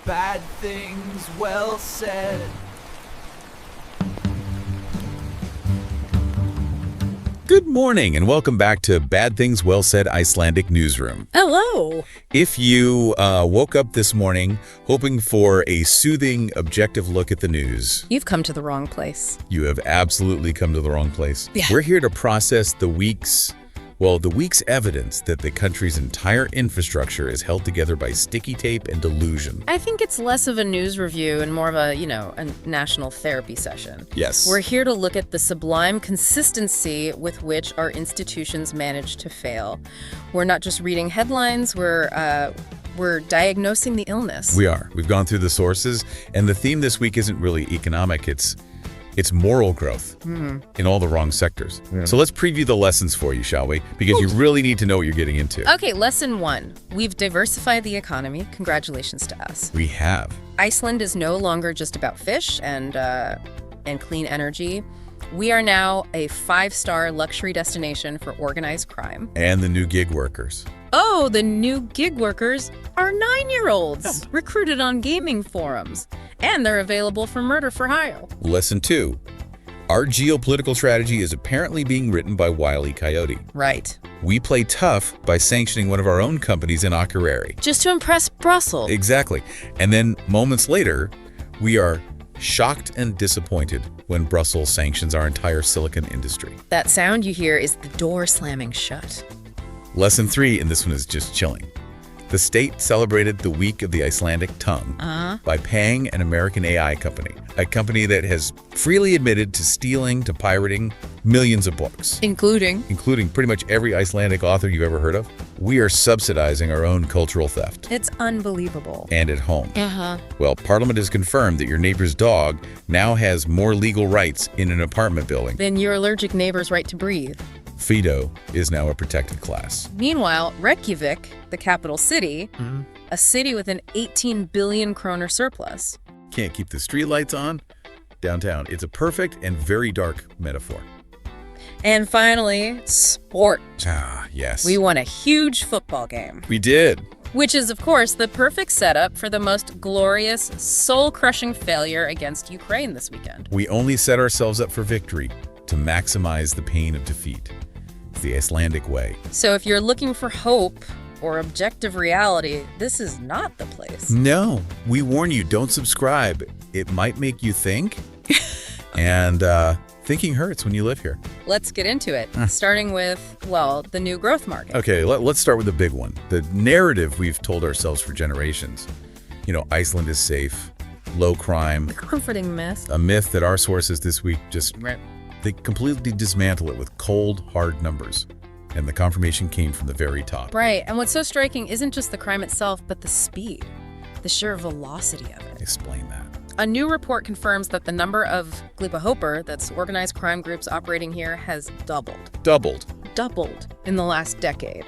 Bad things well said. Good morning and welcome back to Bad Things Well Said Icelandic Newsroom. Hello. If you woke up this morning hoping for a soothing, objective look at the news, You've come to the wrong place. you have absolutely come to the wrong place. Yeah. We're here to process the week's evidence that the country's entire infrastructure is held together by sticky tape and delusion. I think it's less of a news review and more of a, a national therapy session. Yes. We're here to look at the sublime consistency with which our institutions manage to fail. We're not just reading headlines, we're diagnosing the illness. We are. We've gone through the sources, and the theme this week isn't really economic, it's moral growth in all the wrong sectors. Yeah. So let's preview the lessons for you, shall we? Because you really need to know what you're getting into. Okay, lesson 1. We've diversified the economy. Congratulations to us. We have. Iceland is no longer just about fish and clean energy. We are now a 5-star luxury destination for organized crime. And the new gig workers. Oh, the new gig workers are 9-year-olds recruited on gaming forums. And they're available for murder for hire. Lesson 2. Our geopolitical strategy is apparently being written by Wile E. Coyote. Right. We play tough by sanctioning one of our own companies in Akureyri. Just to impress Brussels. Exactly. And then moments later, we are shocked and disappointed when Brussels sanctions our entire silicon industry. That sound you hear is the door slamming shut. Lesson 3, and this one is just chilling. The state celebrated the week of the Icelandic tongue by paying an American AI company, a company that has freely admitted to stealing, to pirating millions of books. Including Pretty much every Icelandic author you've ever heard of. We are subsidizing our own cultural theft. It's unbelievable. And at home. Well, Parliament has confirmed that your neighbor's dog now has more legal rights in an apartment building. Then your allergic neighbor's right to breathe. Fido is now a protected class. Meanwhile, Reykjavik, the capital city, a city with an 18 billion kroner surplus. Can't keep the streetlights on downtown. It's a perfect and very dark metaphor. And finally, sport. Ah, yes. We won a huge football game. We did. Which is, of course, the perfect setup for the most glorious, soul-crushing failure against Ukraine this weekend. We only set ourselves up for victory to maximize the pain of defeat. It's the Icelandic way. So if you're looking for hope or objective reality, this is not the place. No, we warn you, don't subscribe. It might make you think. And thinking hurts when you live here. Let's get into it, starting with, the new growth market. Okay, let's start with the big one. The narrative we've told ourselves for generations. Iceland is safe, low crime. Comforting myth. A myth that our sources this week they completely dismantle it with cold, hard numbers. And the confirmation came from the very top. Right, and what's so striking isn't just the crime itself, but the speed, the sheer velocity of it. Explain that. A new report confirms that the number of Glæpahópar, that's organized crime groups operating here, has doubled. Doubled in the last decade.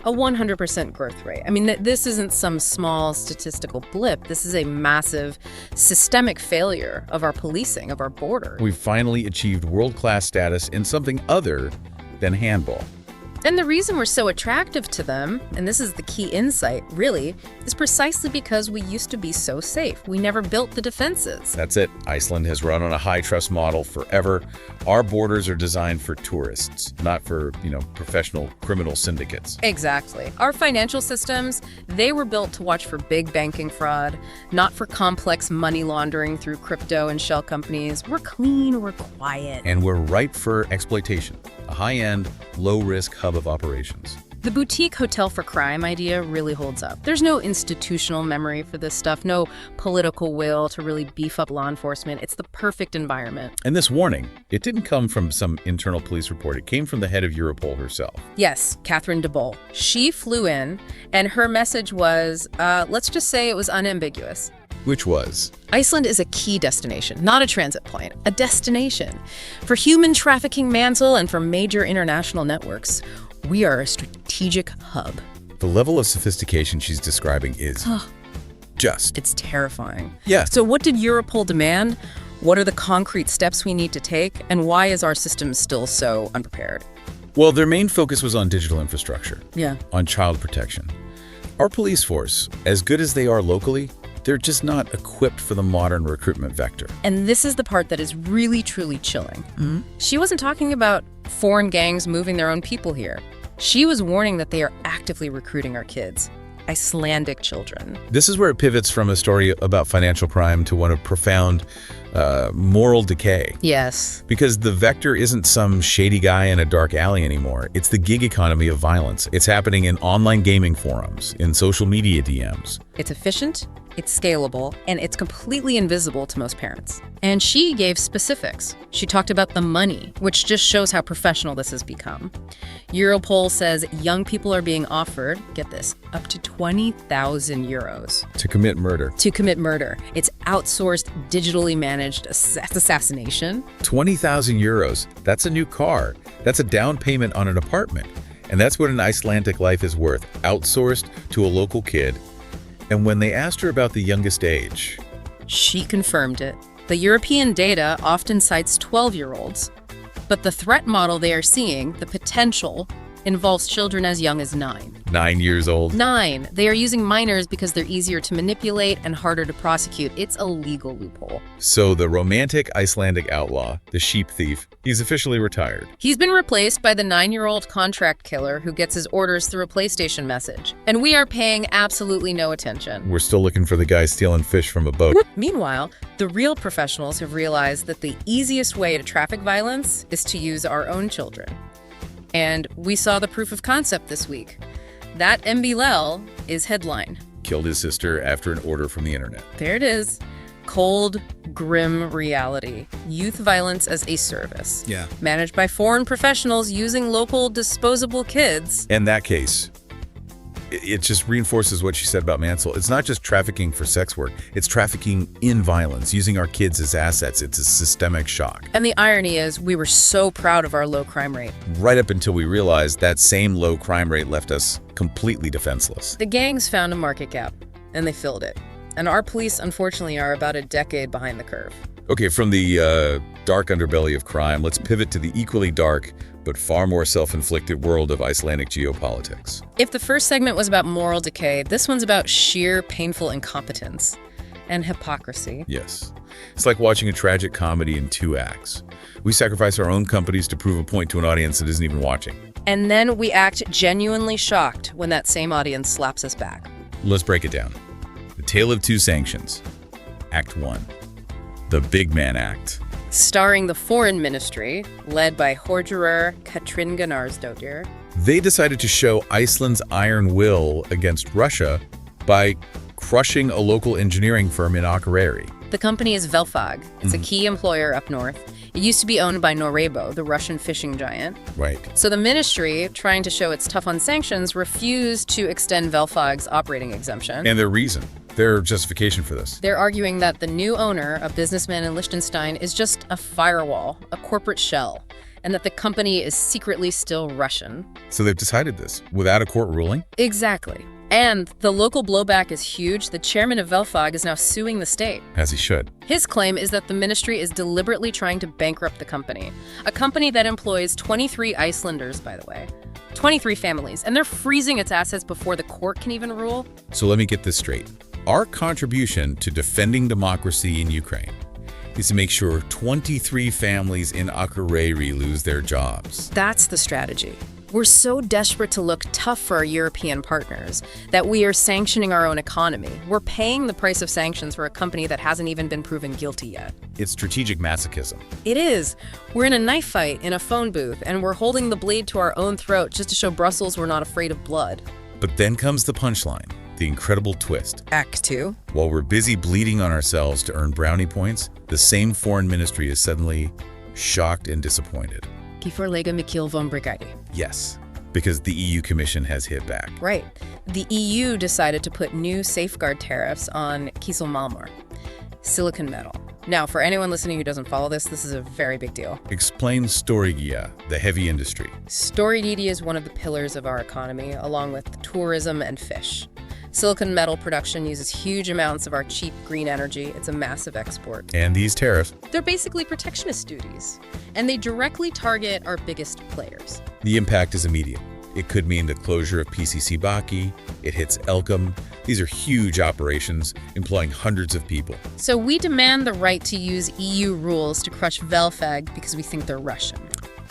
A 100% growth rate. I mean, this isn't some small statistical blip. This is a massive systemic failure of our policing, of our borders. We've finally achieved world-class status in something other than handball. And the reason we're so attractive to them, and this is the key insight, really, is precisely because we used to be so safe. We never built the defenses. That's it. Iceland has run on a high-trust model forever. Our borders are designed for tourists, not for, professional criminal syndicates. Exactly. Our financial systems, they were built to watch for big banking fraud, not for complex money laundering through crypto and shell companies. We're clean, we're quiet. And we're ripe for exploitation. A high-end, low-risk hub of operations. The boutique hotel for crime idea really holds up. There's no institutional memory for this stuff, no political will to really beef up law enforcement. It's the perfect environment. And this warning, it didn't come from some internal police report. It came from the head of Europol herself. Yes, Catherine de Boll. She flew in, and her message was, let's just say it was unambiguous. Which was? Iceland is a key destination, not a transit point, a destination. For human trafficking mantle and for major international networks, we are a strategic hub. The level of sophistication she's describing is It's terrifying. Yeah. So what did Europol demand? What are the concrete steps we need to take? And why is our system still so unprepared? Well, their main focus was on digital infrastructure. Yeah. On child protection. Our police force, as good as they are locally, They're just not equipped for the modern recruitment vector. And this is the part that is really, truly chilling. She wasn't talking about foreign gangs moving their own people here. She was warning that they are actively recruiting our kids, Icelandic children. This is where it pivots from a story about financial crime to one of profound moral decay. Yes. Because the vector isn't some shady guy in a dark alley anymore. It's the gig economy of violence. It's happening in online gaming forums, in social media DMs. It's efficient, it's scalable, and it's completely invisible to most parents. And she gave specifics. She talked about the money, which just shows how professional this has become. Europol says young people are being offered, get this, up to 20,000 euros. To commit murder. To commit murder. It's outsourced, digitally managed assassination. 20,000 euros. That's a new car. That's a down payment on an apartment. And that's what an Icelandic life is worth, outsourced to a local kid. And when they asked her about the youngest age, she confirmed it. The European data often cites 12-year-olds, but the threat model they are seeing, the potential, involves children as young as 9. 9 years old. 9. They are using minors because they're easier to manipulate and harder to prosecute. It's a legal loophole. So the romantic Icelandic outlaw, the sheep thief, he's officially retired. He's been replaced by the 9-year-old contract killer who gets his orders through a PlayStation message. And we are paying absolutely no attention. We're still looking for the guy stealing fish from a boat. Meanwhile, the real professionals have realized that the easiest way to traffic violence is to use our own children. And we saw the proof of concept this week. That MBLEL is headline. Killed his sister after an order from the internet. There it is. Cold, grim reality. Youth violence as a service. Yeah. Managed by foreign professionals using local disposable kids. In that case, it just reinforces what she said about Mansell. It's not just trafficking for sex work. It's trafficking in violence, using our kids as assets. It's a systemic shock. And the irony is we were so proud of our low crime rate. Right up until we realized that same low crime rate left us completely defenseless. The gangs found a market gap, and they filled it. And our police, unfortunately, are about a decade behind the curve. Okay, from the dark underbelly of crime, let's pivot to the equally dark but far more self-inflicted world of Icelandic geopolitics. If the first segment was about moral decay, this one's about sheer painful incompetence and hypocrisy. Yes. It's like watching a tragic comedy in 2 acts. We sacrifice our own companies to prove a point to an audience that isn't even watching. And then we act genuinely shocked when that same audience slaps us back. Let's break it down. The Tale of Two Sanctions. Act 1. The Big Man Act. Starring the Foreign Ministry, led by Horgerer Katrin Gunnarsdóttir. They decided to show Iceland's iron will against Russia by crushing a local engineering firm in Akureyri. The company is Vélfag. It's a key employer up north. It used to be owned by Norebo, the Russian fishing giant. Right. So the ministry, trying to show it's tough on sanctions, refused to extend Vélfag's operating exemption. And their justification for this. They're arguing that the new owner, a businessman in Liechtenstein, is just a firewall, a corporate shell, and that the company is secretly still Russian. So they've decided this without a court ruling? Exactly. And the local blowback is huge. The chairman of Vélfag is now suing the state. As he should. His claim is that the ministry is deliberately trying to bankrupt the company. A company that employs 23 Icelanders, by the way. 23 families. And they're freezing its assets before the court can even rule. So let me get this straight. Our contribution to defending democracy in Ukraine is to make sure 23 families in Akureyri lose their jobs. That's the strategy. We're so desperate to look tough for our European partners that we are sanctioning our own economy. We're paying the price of sanctions for a company that hasn't even been proven guilty yet. It's strategic masochism. It is. We're in a knife fight in a phone booth, and we're holding the blade to our own throat just to show Brussels we're not afraid of blood. But then comes the punchline, the incredible twist. Act 2. While we're busy bleeding on ourselves to earn brownie points, the same foreign ministry is suddenly shocked and disappointed. Kieferlega Mikil von Brigade. Yes, because the EU Commission has hit back. Right. The EU decided to put new safeguard tariffs on Kísilmálmur, silicon metal. Now, for anyone listening who doesn't follow this is a very big deal. Explain Stóriðja, the heavy industry. Stóriðja is one of the pillars of our economy, along with tourism and fish. Silicon metal production uses huge amounts of our cheap green energy. It's a massive export. And these tariffs? They're basically protectionist duties, and they directly target our biggest players. The impact is immediate. It could mean the closure of PCC Bakki. It hits Elcom. These are huge operations employing hundreds of people. So we demand the right to use EU rules to crush Vélfag because we think they're Russian.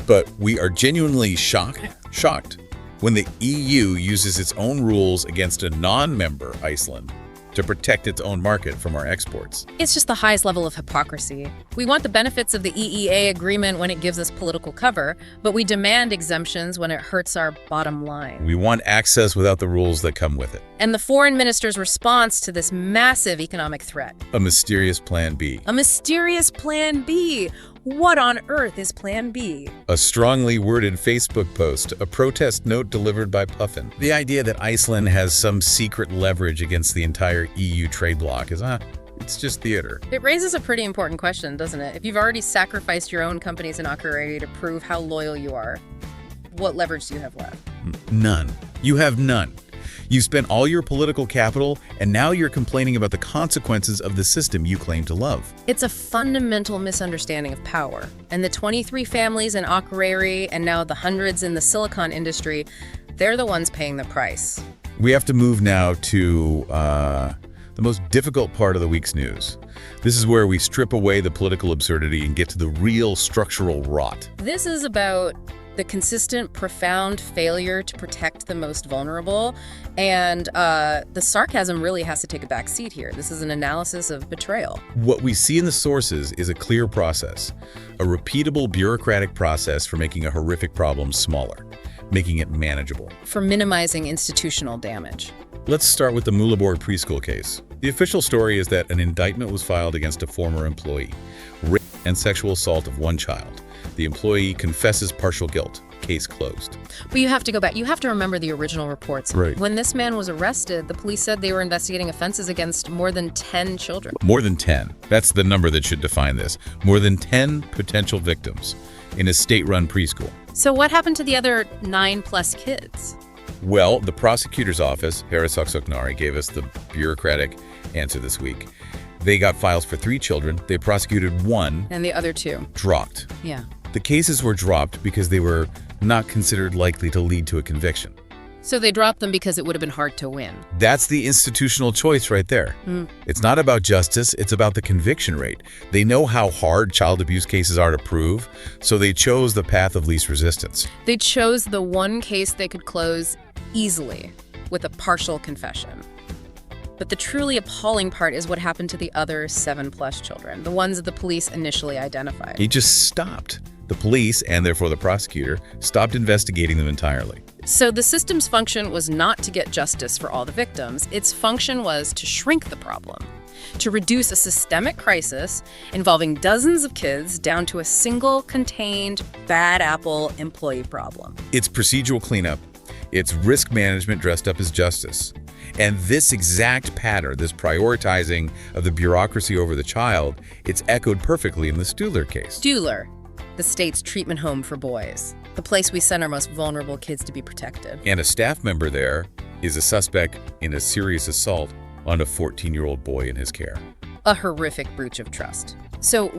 But we are genuinely shocked when the EU uses its own rules against a non-member Iceland to protect its own market from our exports. It's just the highest level of hypocrisy. We want the benefits of the EEA agreement when it gives us political cover, but we demand exemptions when it hurts our bottom line. We want access without the rules that come with it. And the foreign minister's response to this massive economic threat. A mysterious Plan B. A mysterious Plan B. What on earth is Plan B? A strongly worded Facebook post, a protest note delivered by Puffin. The idea that Iceland has some secret leverage against the entire EU trade bloc is, it's just theater. It raises a pretty important question, doesn't it? If you've already sacrificed your own company's inaugurate to prove how loyal you are, what leverage do you have left? None. You have none. You spent all your political capital, and now you're complaining about the consequences of the system you claim to love. It's a fundamental misunderstanding of power. And the 23 families in Akureyri and now the hundreds in the silicon industry, they're the ones paying the price. We have to move now to the most difficult part of the week's news. This is where we strip away the political absurdity and get to the real structural rot. This is about the consistent, profound failure to protect the most vulnerable, and the sarcasm really has to take a back seat here. This is an analysis of betrayal. What we see in the sources is a clear process, a repeatable bureaucratic process for making a horrific problem smaller, making it manageable. For minimizing institutional damage. Let's start with the Múlaborg preschool case. The official story is that an indictment was filed against a former employee, rape and sexual assault of one child. The employee confesses partial guilt. Case closed. But you have to go back. You have to remember the original reports. Right. When this man was arrested, the police said they were investigating offenses against more than 10 children. More than 10. That's the number that should define this. More than 10 potential victims in a state-run preschool. So what happened to the other 9+ kids? Well, the prosecutor's office, Héraðssaksóknari, gave us the bureaucratic answer this week. They got files for 3 children. They prosecuted 1. And the other 2. Dropped. Yeah. The cases were dropped because they were not considered likely to lead to a conviction. So they dropped them because it would have been hard to win. That's the institutional choice right there. It's not about justice, it's about the conviction rate. They know how hard child abuse cases are to prove, so they chose the path of least resistance. They chose the one case they could close easily with a partial confession. But the truly appalling part is what happened to the other 7+ children, the ones that the police initially identified. He just stopped. The police, and therefore the prosecutor, stopped investigating them entirely. So the system's function was not to get justice for all the victims. Its function was to shrink the problem, to reduce a systemic crisis involving dozens of kids down to a single contained bad apple employee problem. It's procedural cleanup. It's risk management dressed up as justice. And this exact pattern, this prioritizing of the bureaucracy over the child, it's echoed perfectly in the Stuðlar case. Stuðlar, the state's treatment home for boys, the place we send our most vulnerable kids to be protected. And a staff member there is a suspect in a serious assault on a 14-year-old boy in his care. A horrific breach of trust. So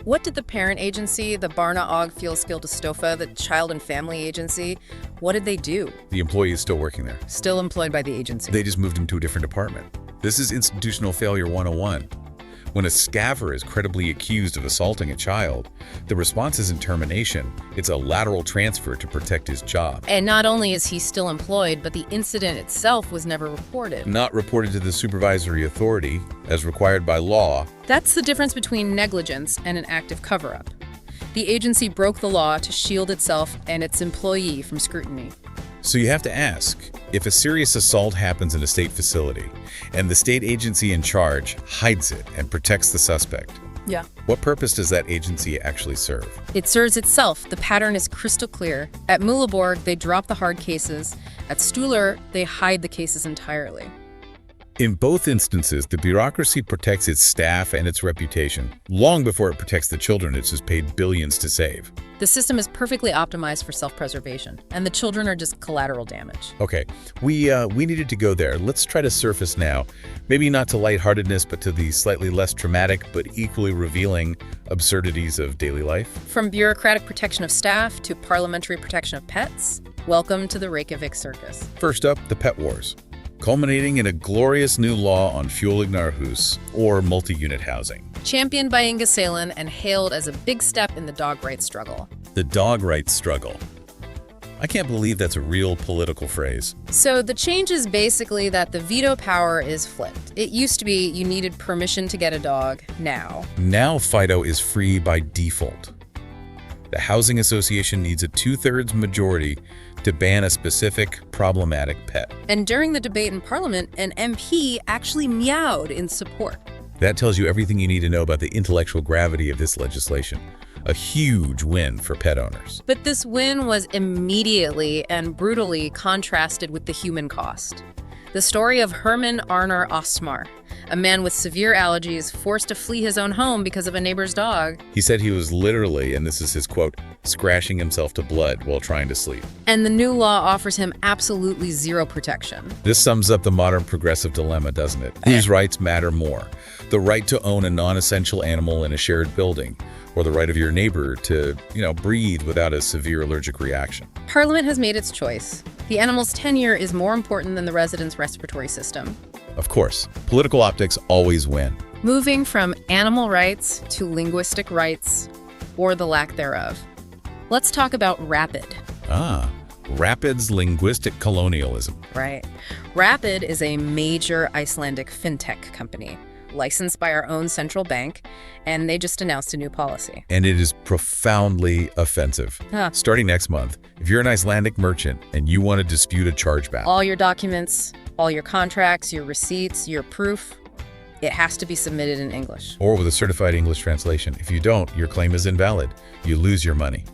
what did the parent agency, the Barna og Fjölskyldustofa, the Child and Family Agency, what did they do? The employee is still working there. Still employed by the agency. They just moved him to a different department. This is institutional failure 101. When a scaffer is credibly accused of assaulting a child, the response isn't termination, it's a lateral transfer to protect his job. And not only is he still employed, but the incident itself was never reported. Not reported to the supervisory authority, as required by law. That's the difference between negligence and an active cover-up. The agency broke the law to shield itself and its employee from scrutiny. So you have to ask, if a serious assault happens in a state facility and the state agency in charge hides it and protects the suspect, yeah, what purpose does that agency actually serve? It serves itself. The pattern is crystal clear. At Múlaborg, they drop the hard cases. At Stuðlar, they hide the cases entirely. In both instances, the bureaucracy protects its staff and its reputation, long before it protects the children it's just paid billions to save. The system is perfectly optimized for self-preservation, and the children are just collateral damage. Okay, we needed to go there. Let's try to surface now, maybe not to lightheartedness, but to the slightly less traumatic but equally revealing absurdities of daily life. From bureaucratic protection of staff to parliamentary protection of pets, Welcome to the Reykjavik circus. First up, the pet wars, culminating in a glorious new law on fjólígnarhús, or multi-unit housing. Championed by Inga Sæland and hailed as a big step in the dog rights struggle. The dog rights struggle. I can't believe that's a real political phrase. So the change is basically that the veto power is flipped. It used to be you needed permission to get a dog. Now Fido is free by default. The Housing Association needs a 2/3 majority to ban a specific problematic pet. And during the debate in Parliament, an MP actually meowed in support. That tells you everything you need to know about the intellectual gravity of this legislation. A huge win for pet owners. But this win was immediately and brutally contrasted with the human cost. The story of Herman Arnar Osmar, a man with severe allergies forced to flee his own home because of a neighbor's dog. He said he was literally, and this is his quote, scratching himself to blood while trying to sleep. And the new law offers him absolutely zero protection. This sums up the modern progressive dilemma, doesn't it? Whose rights matter more? The right to own a non-essential animal in a shared building, or the right of your neighbor to, breathe without a severe allergic reaction. Parliament has made its choice. The animal's tenure is more important than the resident's respiratory system. Of course, political optics always win. Moving from animal rights to linguistic rights, or the lack thereof. Let's talk about Rapid. Rapid's linguistic colonialism. Right. Rapid is a major Icelandic fintech company, licensed by our own central bank, and they just announced a new policy. And it is profoundly offensive. Starting next month, if you're an Icelandic merchant and you want to dispute a chargeback, all your documents, all your contracts, your receipts, your proof, it has to be submitted in English. Or with a certified English translation. If you don't, your claim is invalid. You lose your money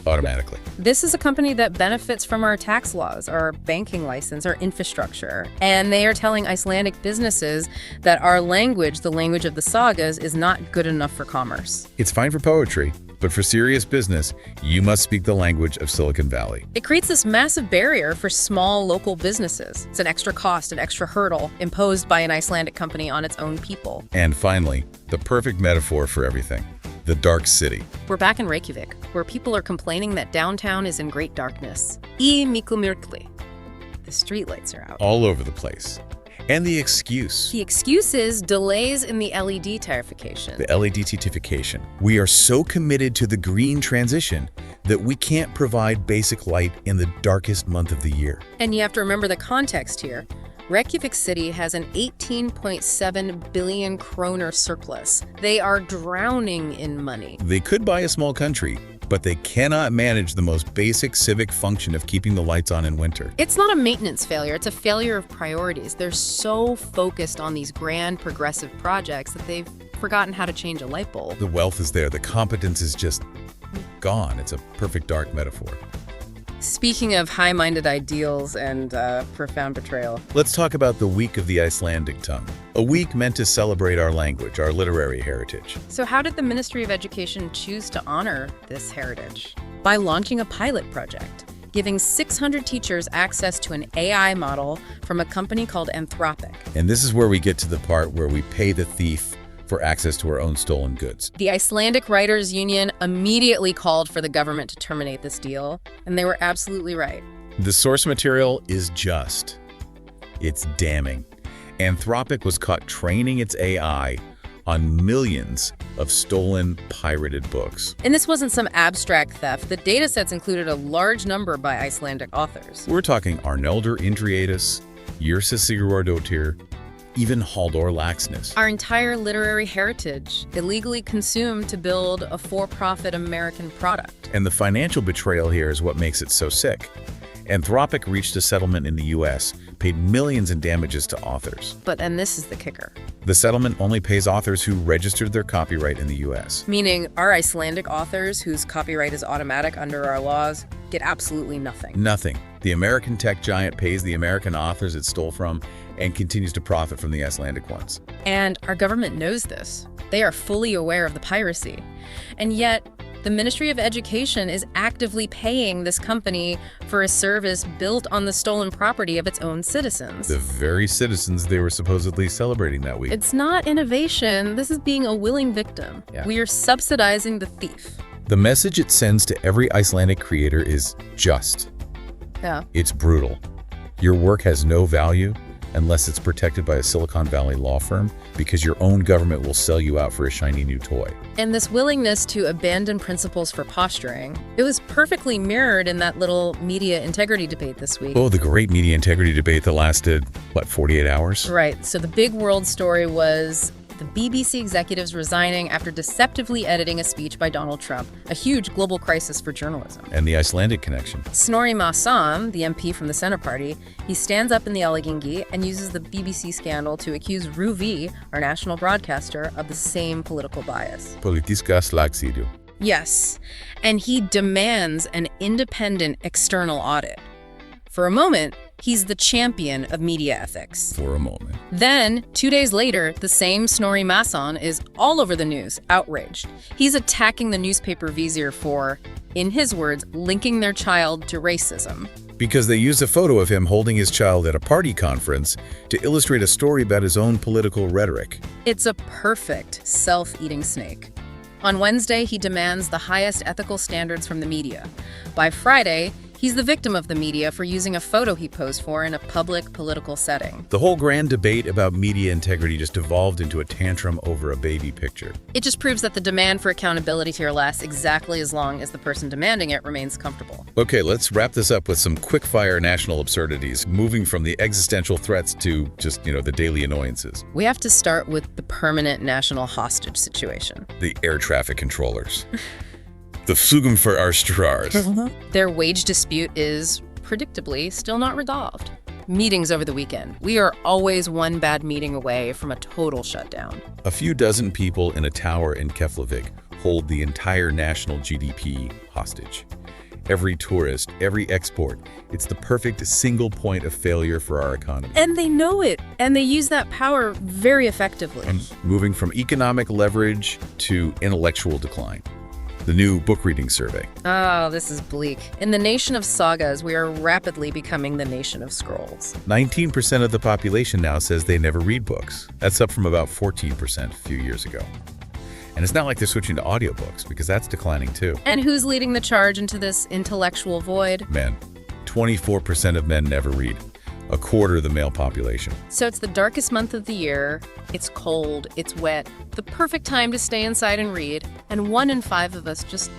automatically. This is a company that benefits from our tax laws, our banking license, our infrastructure. And they are telling Icelandic businesses that our language, the language of the sagas, is not good enough for commerce. It's fine for poetry, but for serious business, you must speak the language of Silicon Valley. It creates this massive barrier for small local businesses. It's an extra cost, an extra hurdle imposed by an Icelandic company on its own people. And finally, the perfect metaphor for everything. The dark city. We're back in Reykjavik, where people are complaining that downtown is in great darkness. Í miklu myrkri. The streetlights are out. All over the place. And the excuse. The excuse is delays in the LED tarification. The LED tarification. We are so committed to the green transition that we can't provide basic light in the darkest month of the year. And you have to remember the context here. Reykjavik City has an 18.7 billion kroner surplus. They are drowning in money. They could buy a small country, but they cannot manage the most basic civic function of keeping the lights on in winter. It's not a maintenance failure, it's a failure of priorities. They're so focused on these grand progressive projects that they've forgotten how to change a light bulb. The wealth is there, the competence is just gone. It's a perfect dark metaphor. Speaking of high-minded ideals and profound betrayal. Let's talk about the Week of the Icelandic Tongue. A week meant to celebrate our language, our literary heritage. So how did the Ministry of Education choose to honor this heritage? By launching a pilot project, giving 600 teachers access to an AI model from a company called Anthropic. And this is where we get to the part where we pay the thief for access to our own stolen goods. The Icelandic Writers Union immediately called for the government to terminate this deal, and they were absolutely right. The source material is just. It's damning. Anthropic was caught training its AI on millions of stolen, pirated books. And this wasn't some abstract theft. The datasets included a large number by Icelandic authors. We're talking Arnaldur Indriðadóttir, Yrsa Sigurðardóttir, even Halldór Laxness. Our entire literary heritage, illegally consumed to build a for-profit American product. And the financial betrayal here is what makes it so sick. Anthropic reached a settlement in the U.S., paid millions in damages to authors. And this is the kicker. The settlement only pays authors who registered their copyright in the U.S. Meaning our Icelandic authors, whose copyright is automatic under our laws, get absolutely nothing. Nothing. The American tech giant pays the American authors it stole from and continues to profit from the Icelandic ones. And our government knows this. They are fully aware of the piracy. And yet, the Ministry of Education is actively paying this company for a service built on the stolen property of its own citizens. The very citizens they were supposedly celebrating that week. It's not innovation. This is being a willing victim. Yeah. We are subsidizing the thief. The message it sends to every Icelandic creator is just. Yeah. It's brutal. Your work has no value unless it's protected by a Silicon Valley law firm because your own government will sell you out for a shiny new toy. And this willingness to abandon principles for posturing, it was perfectly mirrored in that little media integrity debate this week. Oh, the great media integrity debate that lasted, 48 hours? Right. So the big world story was the BBC executives resigning after deceptively editing a speech by Donald Trump, a huge global crisis for journalism. And the Icelandic connection. Snorri Mawson, the MP from the Centre Party, he stands up in the Allegingi and uses the BBC scandal to accuse RÚV, our national broadcaster, of the same political bias. Politiska slagsíðu. Yes, and he demands an independent external audit. For a moment, he's the champion of media ethics. For a moment. Then, 2 days later, the same Snorri Mawson is all over the news, outraged. He's attacking the newspaper vizier for, in his words, linking their child to racism. Because they used a photo of him holding his child at a party conference to illustrate a story about his own political rhetoric. It's a perfect self-eating snake. On Wednesday, he demands the highest ethical standards from the media. By Friday, he's the victim of the media for using a photo he posed for in a public political setting. The whole grand debate about media integrity just devolved into a tantrum over a baby picture. It just proves that the demand for accountability here lasts exactly as long as the person demanding it remains comfortable. Okay, let's wrap this up with some quick-fire national absurdities, moving from the existential threats to just, the daily annoyances. We have to start with the permanent national hostage situation. The air traffic controllers. The Flugum for our Strars. Their wage dispute is, predictably, still not resolved. Meetings over the weekend. We are always one bad meeting away from a total shutdown. A few dozen people in a tower in Keflavik hold the entire national GDP hostage. Every tourist, every export, it's the perfect single point of failure for our economy. And they know it, and they use that power very effectively. Moving from economic leverage to intellectual decline. The new book reading survey. Oh, this is bleak. In the nation of sagas, we are rapidly becoming the nation of scrolls. 19% of the population now says they never read books. That's up from about 14% a few years ago. And it's not like they're switching to audiobooks, because that's declining too. And who's leading the charge into this intellectual void? Men. 24% of men never read. A quarter of the male population. So it's the darkest month of the year, it's cold, it's wet, the perfect time to stay inside and read, and 1 in 5 of us just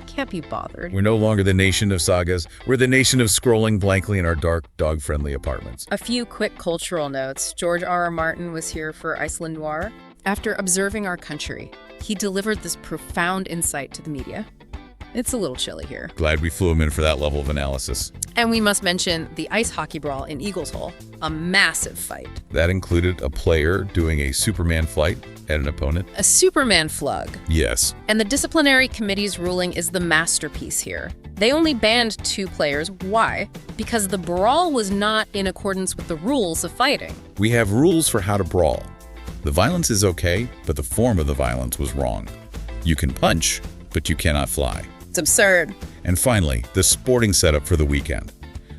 can't be bothered. We're no longer the nation of sagas, we're the nation of scrolling blankly in our dark, dog-friendly apartments. A few quick cultural notes. George R.R. Martin was here for Iceland Noir. After observing our country, he delivered this profound insight to the media. It's a little chilly here. Glad we flew him in for that level of analysis. And we must mention the ice hockey brawl in Eagles Hole, a massive fight. That included a player doing a Superman flight at an opponent. A Superman flug. Yes. And the disciplinary committee's ruling is the masterpiece here. They only banned 2 players. Why? Because the brawl was not in accordance with the rules of fighting. We have rules for how to brawl. The violence is okay, but the form of the violence was wrong. You can punch, but you cannot fly. It's absurd. And finally, the sporting setup for the weekend.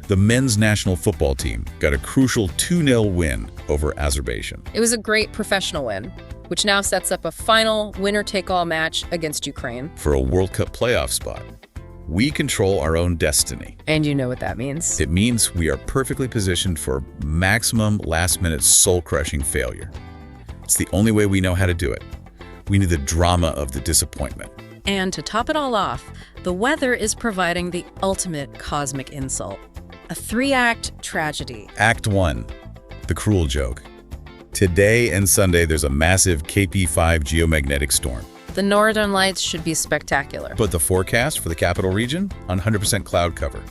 The men's national football team got a crucial 2-0 win over Azerbaijan. It was a great professional win, which now sets up a final winner-take-all match against Ukraine. For a World Cup playoff spot. We control our own destiny. And you know what that means. It means we are perfectly positioned for maximum last-minute soul-crushing failure. It's the only way we know how to do it. We need the drama of the disappointment. And to top it all off, the weather is providing the ultimate cosmic insult. A 3-act tragedy. Act 1, the cruel joke. Today and Sunday, there's a massive KP5 geomagnetic storm. The northern lights should be spectacular. But the forecast for the capital region? 100% cloud cover.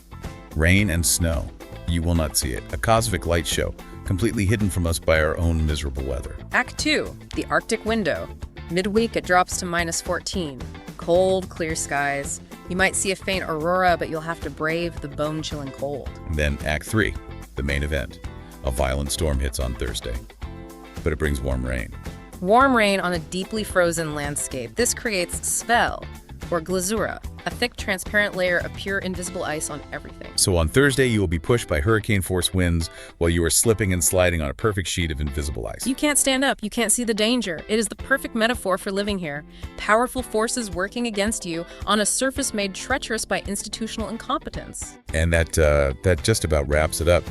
Rain and snow. You will not see it. A cosmic light show, completely hidden from us by our own miserable weather. Act 2, the Arctic window. Midweek, it drops to -14. Cold, clear skies. You might see a faint aurora, but you'll have to brave the bone-chilling cold. And then Act 3, the main event. A violent storm hits on Thursday. But it brings warm rain. Warm rain on a deeply frozen landscape. This creates svel, or glazura, A thick, transparent layer of pure, invisible ice on everything. So on Thursday, you will be pushed by hurricane-force winds while you are slipping and sliding on a perfect sheet of invisible ice. You can't stand up. You can't see the danger. It is the perfect metaphor for living here. Powerful forces working against you on a surface made treacherous by institutional incompetence. And that just about wraps it up.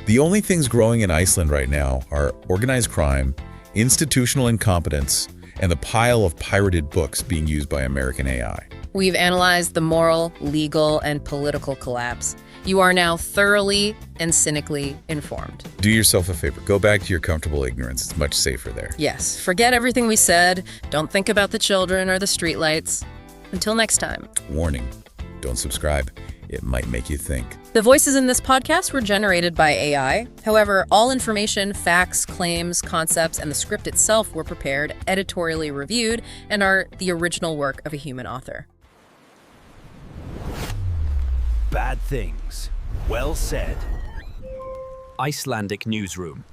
The only things growing in Iceland right now are organized crime, institutional incompetence, and the pile of pirated books being used by American AI. We've analyzed the moral, legal, and political collapse. You are now thoroughly and cynically informed. Do yourself a favor. Go back to your comfortable ignorance. It's much safer there. Yes, forget everything we said. Don't think about the children or the streetlights. Until next time. Warning, don't subscribe. It might make you think. The voices in this podcast were generated by AI. However, all information, facts, claims, concepts, and the script itself were prepared, editorially reviewed, and are the original work of a human author. Bad things. Well said. Icelandic Newsroom.